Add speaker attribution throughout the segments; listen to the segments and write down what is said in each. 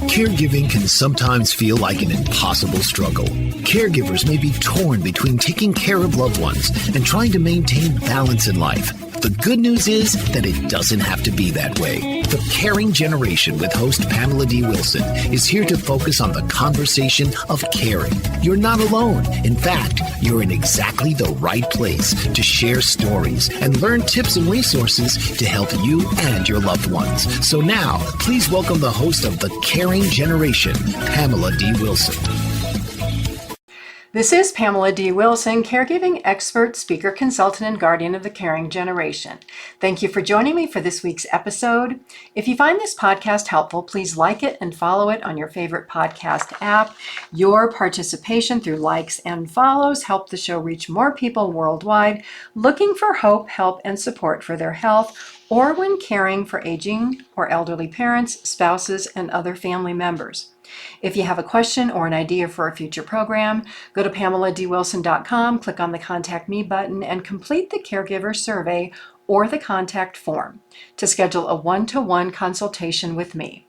Speaker 1: Caregiving can sometimes feel like an impossible struggle. Caregivers may be torn between taking care of loved ones and trying to maintain balance in life. The good news is that it doesn't have to be that way. The Caring Generation with host Pamela D Wilson is here to focus on the conversation of caring. You're not alone. In fact, you're in exactly the right place to share stories and learn tips and resources to help you and your loved ones. So now, please welcome the host of The Caring Generation, Pamela D Wilson.
Speaker 2: This is Pamela D Wilson, caregiving expert, speaker, consultant, and guardian of the Caring Generation. Thank you for joining me for this week's episode. If you find this podcast helpful, please like it and follow it on your favorite podcast app. Your participation through likes and follows help the show reach more people worldwide looking for hope, help, and support for their health or when caring for aging or elderly parents, spouses, and other family members. If you have a question or an idea for a future program, go to PamelaDWilson.com, click on the Contact Me button, and complete the caregiver survey or the contact form to schedule a one-to-one consultation with me.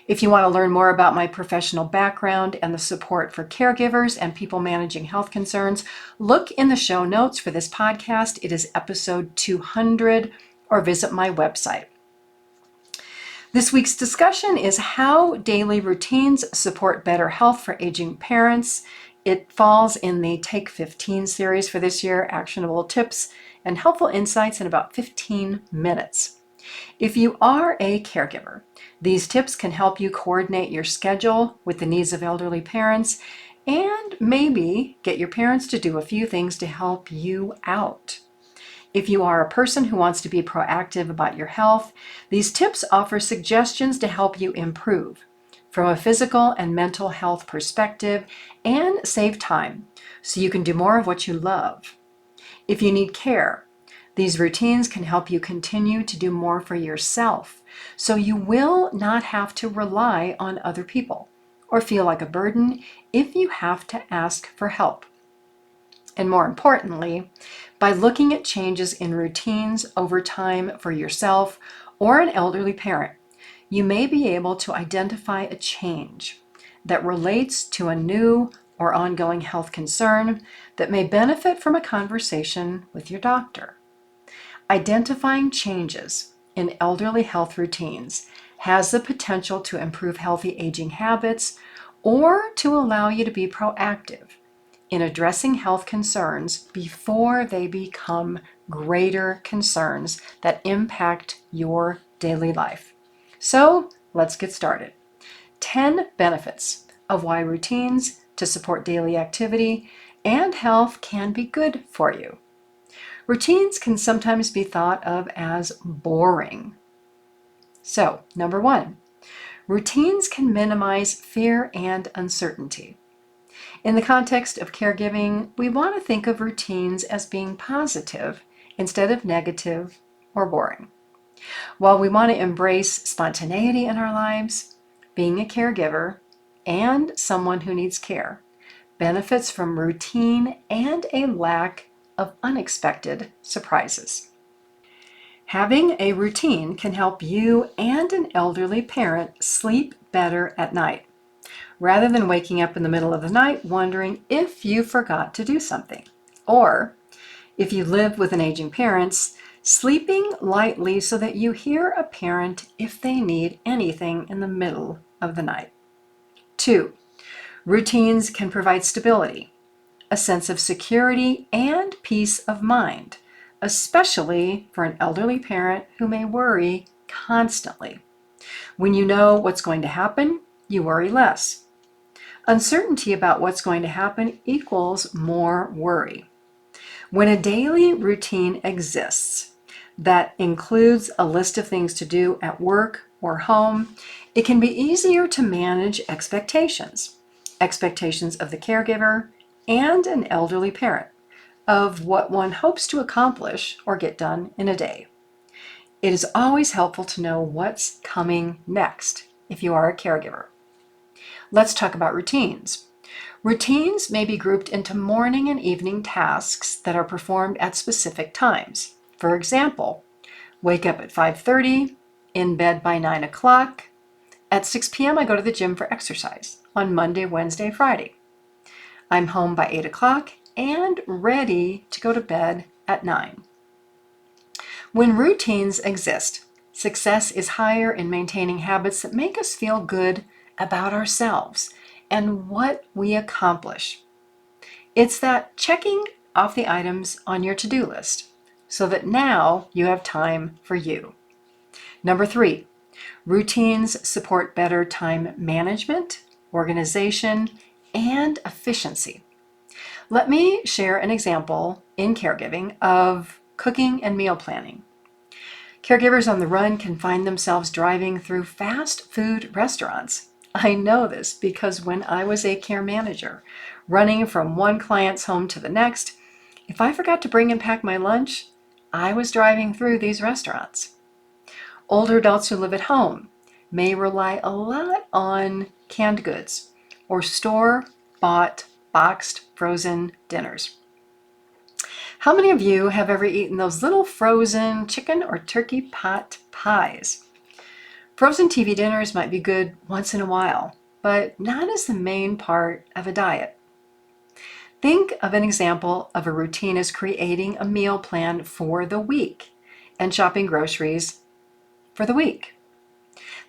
Speaker 2: If you want to learn more about my professional background and the support for caregivers and people managing health concerns, look in the show notes for this podcast. It is episode 200, or visit my website. This week's discussion is how daily routines support better health for aging parents. It falls in the Take 15 series for this year, actionable tips and helpful insights in about 15 minutes. If you are a caregiver, these tips can help you coordinate your schedule with the needs of elderly parents and maybe get your parents to do a few things to help you out. If you are a person who wants to be proactive about your health, these tips offer suggestions to help you improve from a physical and mental health perspective and save time so you can do more of what you love. If you need care, these routines can help you continue to do more for yourself so you will not have to rely on other people or feel like a burden if you have to ask for help. And more importantly, by looking at changes in routines over time for yourself or an elderly parent, you may be able to identify a change that relates to a new or ongoing health concern that may benefit from a conversation with your doctor. Identifying changes in elderly health routines has the potential to improve healthy aging habits or to allow you to be proactive in addressing health concerns before they become greater concerns that impact your daily life. So let's get started. 10 benefits of why routines to support daily activity and health can be good for you. Routines can sometimes be thought of as boring. So, number 1, routines can minimize fear and uncertainty. In the context of caregiving, we want to think of routines as being positive instead of negative or boring. While we want to embrace spontaneity in our lives, being a caregiver and someone who needs care benefits from routine and a lack of unexpected surprises. Having a routine can help you and an elderly parent sleep better at night, rather than waking up in the middle of the night wondering if you forgot to do something. Or, if you live with an aging parent, sleeping lightly so that you hear a parent if they need anything in the middle of the night. 2, routines can provide stability, a sense of security and peace of mind, especially for an elderly parent who may worry constantly. When you know what's going to happen, you worry less. Uncertainty about what's going to happen equals more worry. When a daily routine exists that includes a list of things to do at work or home, it can be easier to manage expectations of the caregiver and an elderly parent, of what one hopes to accomplish or get done in a day. It is always helpful to know what's coming next if you are a caregiver. Let's talk about routines. Routines may be grouped into morning and evening tasks that are performed at specific times. For example, wake up at 5:30 in bed by 9 o'clock. At 6 p.m., I go to the gym for exercise on Monday, Wednesday, Friday. I'm home by 8 o'clock and ready to go to bed at 9. When routines exist, success is higher in maintaining habits that make us feel good about ourselves and what we accomplish. It's that checking off the items on your to-do list so that now you have time for you. Number 3, routines support better time management, organization, and efficiency. Let me share an example in caregiving of cooking and meal planning. Caregivers on the run can find themselves driving through fast food restaurants. I know this because when I was a care manager, running from one client's home to the next, if I forgot to bring and pack my lunch, I was driving through these restaurants. Older adults who live at home may rely a lot on canned goods or store-bought boxed frozen dinners. How many of you have ever eaten those little frozen chicken or turkey pot pies? Frozen TV dinners might be good once in a while, but not as the main part of a diet. Think of an example of a routine as creating a meal plan for the week and shopping groceries for the week.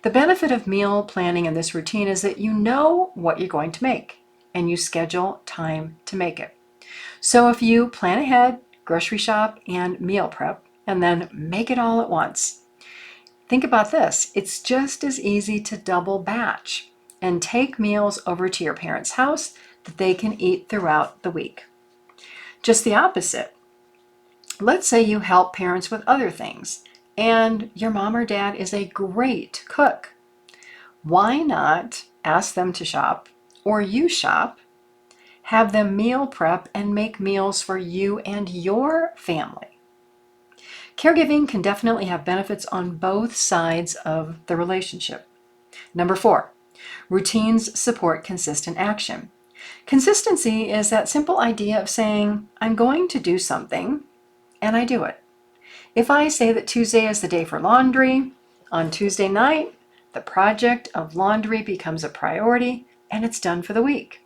Speaker 2: The benefit of meal planning in this routine is that you know what you're going to make and you schedule time to make it. So if you plan ahead, grocery shop, and meal prep, and then make it all at once, think about this. It's just as easy to double batch and take meals over to your parents' house that they can eat throughout the week. Just the opposite. Let's say you help parents with other things and your mom or dad is a great cook. Why not ask them to shop, or you shop, have them meal prep and make meals for you and your family? Caregiving can definitely have benefits on both sides of the relationship. Number 4, routines support consistent action. Consistency is that simple idea of saying, I'm going to do something, and I do it. If I say that Tuesday is the day for laundry, on Tuesday night, the project of laundry becomes a priority, and it's done for the week.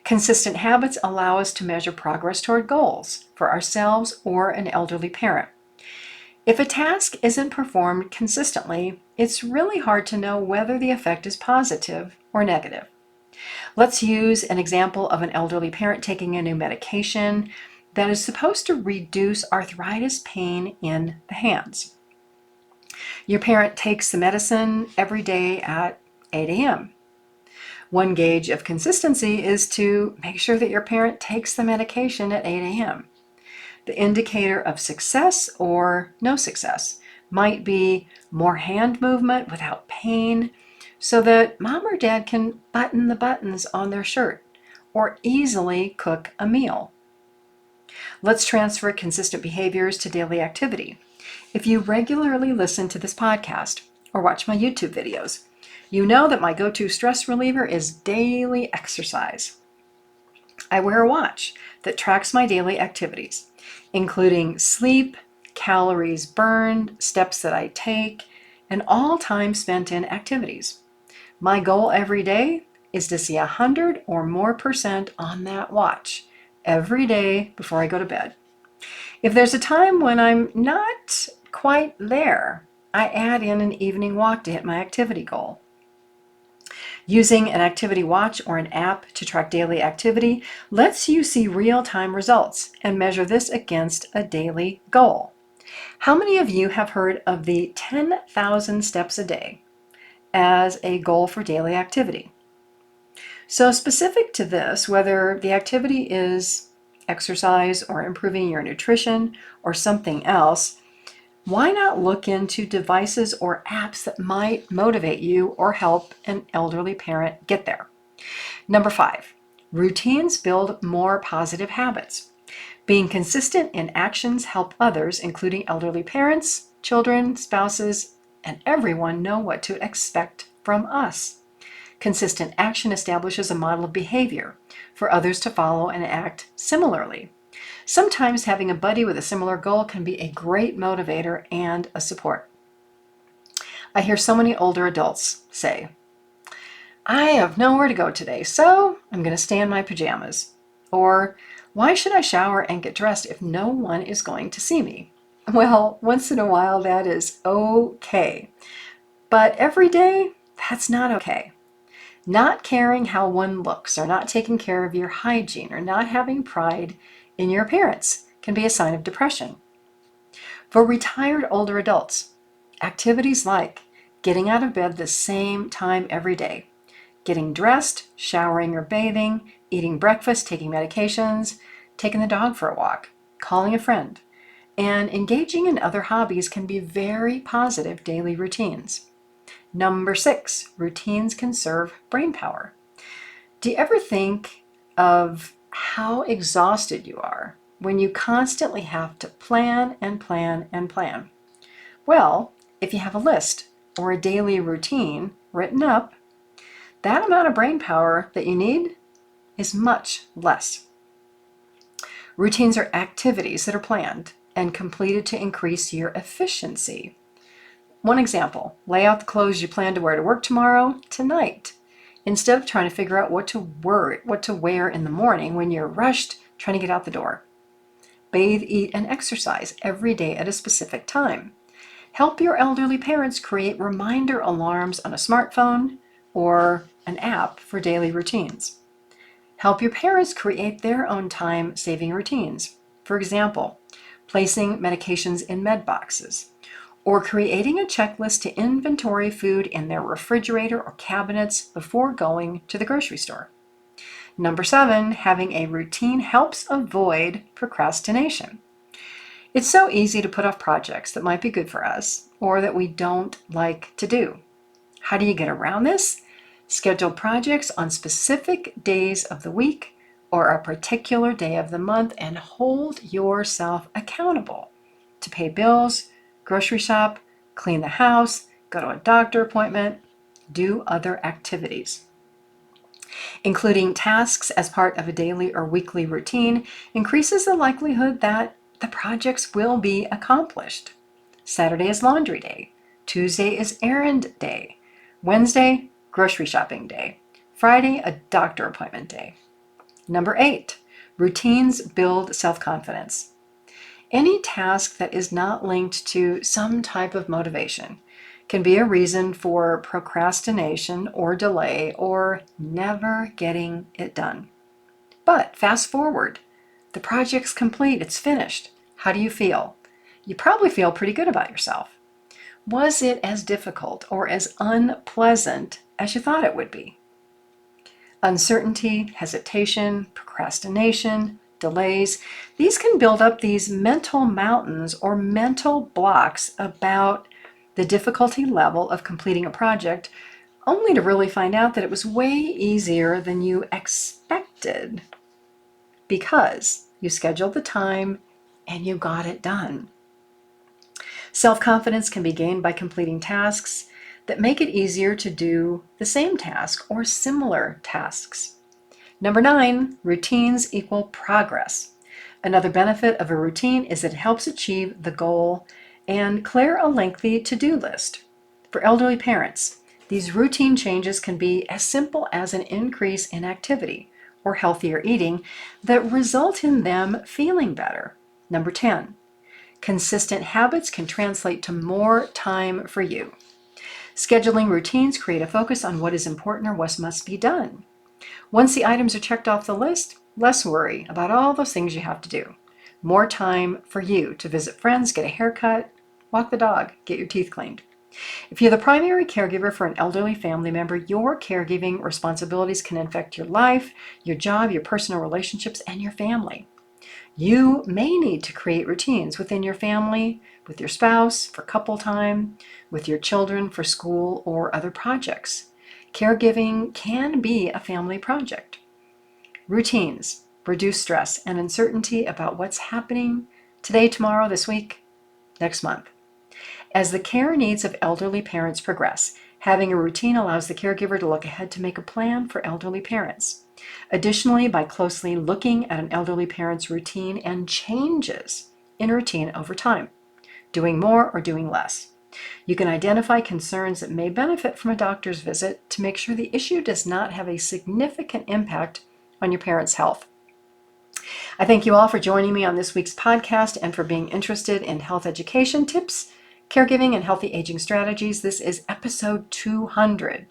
Speaker 2: Consistent habits allow us to measure progress toward goals for ourselves or an elderly parent. If a task isn't performed consistently, it's really hard to know whether the effect is positive or negative. Let's use an example of an elderly parent taking a new medication that is supposed to reduce arthritis pain in the hands. Your parent takes the medicine every day at 8 a.m. One gauge of consistency is to make sure that your parent takes the medication at 8 a.m. The indicator of success or no success might be more hand movement without pain so that mom or dad can button the buttons on their shirt or easily cook a meal. Let's transfer consistent behaviors to daily activity. If you regularly listen to this podcast or watch my YouTube videos, you know that my go-to stress reliever is daily exercise. I wear a watch that tracks my daily activities, including sleep, calories burned, steps that I take, and all time spent in activities. My goal every day is to see 100 or more % on that watch every day before I go to bed. If there's a time when I'm not quite there, I add in an evening walk to hit my activity goal. Using an activity watch or an app to track daily activity lets you see real-time results and measure this against a daily goal. How many of you have heard of the 10,000 steps a day as a goal for daily activity? So specific to this, whether the activity is exercise or improving your nutrition or something else, why not look into devices or apps that might motivate you or help an elderly parent get there? Number 5, routines build more positive habits. Being consistent in actions help others, including elderly parents, children, spouses, and everyone know what to expect from us. Consistent action establishes a model of behavior for others to follow and act similarly. Sometimes having a buddy with a similar goal can be a great motivator and a support. I hear so many older adults say, I have nowhere to go today, so I'm going to stay in my pajamas. Or, why should I shower and get dressed if no one is going to see me? Well, once in a while that is okay. But every day, that's not okay. Not caring how one looks, or not taking care of your hygiene, or not having pride in your appearance can be a sign of depression. For retired older adults, activities like getting out of bed the same time every day, getting dressed, showering or bathing, eating breakfast, taking medications, taking the dog for a walk, calling a friend, and engaging in other hobbies can be very positive daily routines. Number 6, routines conserve brain power. Do you ever think of how exhausted you are when you constantly have to plan and plan and plan? Well, if you have a list or a daily routine written up, that amount of brain power that you need is much less. Routines are activities that are planned and completed to increase your efficiency. One example, lay out the clothes you plan to wear to work tomorrow tonight, instead of trying to figure out what to wear in the morning when you're rushed trying to get out the door. Bathe, eat, and exercise every day at a specific time. Help your elderly parents create reminder alarms on a smartphone or an app for daily routines. Help your parents create their own time-saving routines. For example, placing medications in med boxes, or creating a checklist to inventory food in their refrigerator or cabinets before going to the grocery store. Number 7, having a routine helps avoid procrastination. It's so easy to put off projects that might be good for us or that we don't like to do. How do you get around this? Schedule projects on specific days of the week or a particular day of the month and hold yourself accountable to pay bills, grocery shop, clean the house, go to a doctor appointment, do other activities. Including tasks as part of a daily or weekly routine increases the likelihood that the projects will be accomplished. Saturday is laundry day. Tuesday is errand day. Wednesday, grocery shopping day. Friday, a doctor appointment day. Number 8, routines build self-confidence. Any task that is not linked to some type of motivation can be a reason for procrastination or delay or never getting it done. But fast forward, the project's complete, it's finished. How do you feel? You probably feel pretty good about yourself. Was it as difficult or as unpleasant as you thought it would be? Uncertainty, hesitation, procrastination, delays, these can build up these mental mountains or mental blocks about the difficulty level of completing a project, only to really find out that it was way easier than you expected because you scheduled the time and you got it done. Self-confidence can be gained by completing tasks that make it easier to do the same task or similar tasks. Number 9, routines equal progress. Another benefit of a routine is it helps achieve the goal and clear a lengthy to-do list. For elderly parents, these routine changes can be as simple as an increase in activity or healthier eating that result in them feeling better. Number 10, consistent habits can translate to more time for you. Scheduling routines create a focus on what is important or what must be done. Once the items are checked off the list, less worry about all those things you have to do. More time for you to visit friends, get a haircut, walk the dog, get your teeth cleaned. If you're the primary caregiver for an elderly family member, your caregiving responsibilities can affect your life, your job, your personal relationships, and your family. You may need to create routines within your family, with your spouse for couple time, with your children for school or other projects. Caregiving can be a family project. Routines reduce stress and uncertainty about what's happening today, tomorrow, this week, next month. As the care needs of elderly parents progress, having a routine allows the caregiver to look ahead to make a plan for elderly parents. Additionally, by closely looking at an elderly parent's routine and changes in routine over time, doing more or doing less, You can identify concerns that may benefit from a doctor's visit to make sure the issue does not have a significant impact on your parents' health. I thank you all for joining me on this week's podcast and for being interested in health education tips, caregiving, and healthy aging strategies. This is episode 200.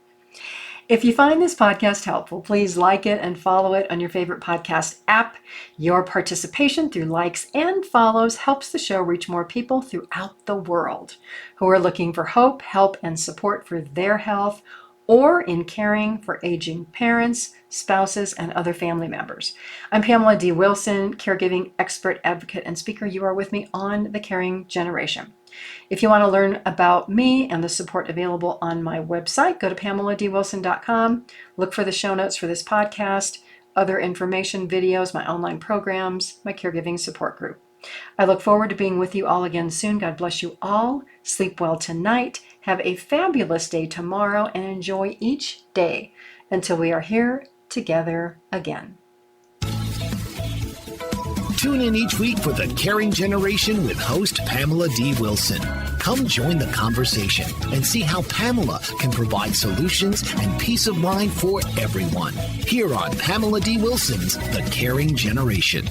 Speaker 2: If you find this podcast helpful, please like it and follow it on your favorite podcast app. Your participation through likes and follows helps the show reach more people throughout the world who are looking for hope, help, and support for their health or in caring for aging parents, spouses, and other family members. I'm Pamela D Wilson, caregiving expert, advocate, and speaker. You are with me on The Caring Generation. If you want to learn about me and the support available on my website, go to PamelaDWilson.com. Look for the show notes for this podcast, other information, videos, my online programs, my caregiving support group. I look forward to being with you all again soon. God bless you all. Sleep well tonight. Have a fabulous day tomorrow and enjoy each day until we are here together again.
Speaker 1: Tune in each week for The Caring Generation with host Pamela D. Wilson. Come join the conversation and see how Pamela can provide solutions and peace of mind for everyone. Here on Pamela D. Wilson's The Caring Generation.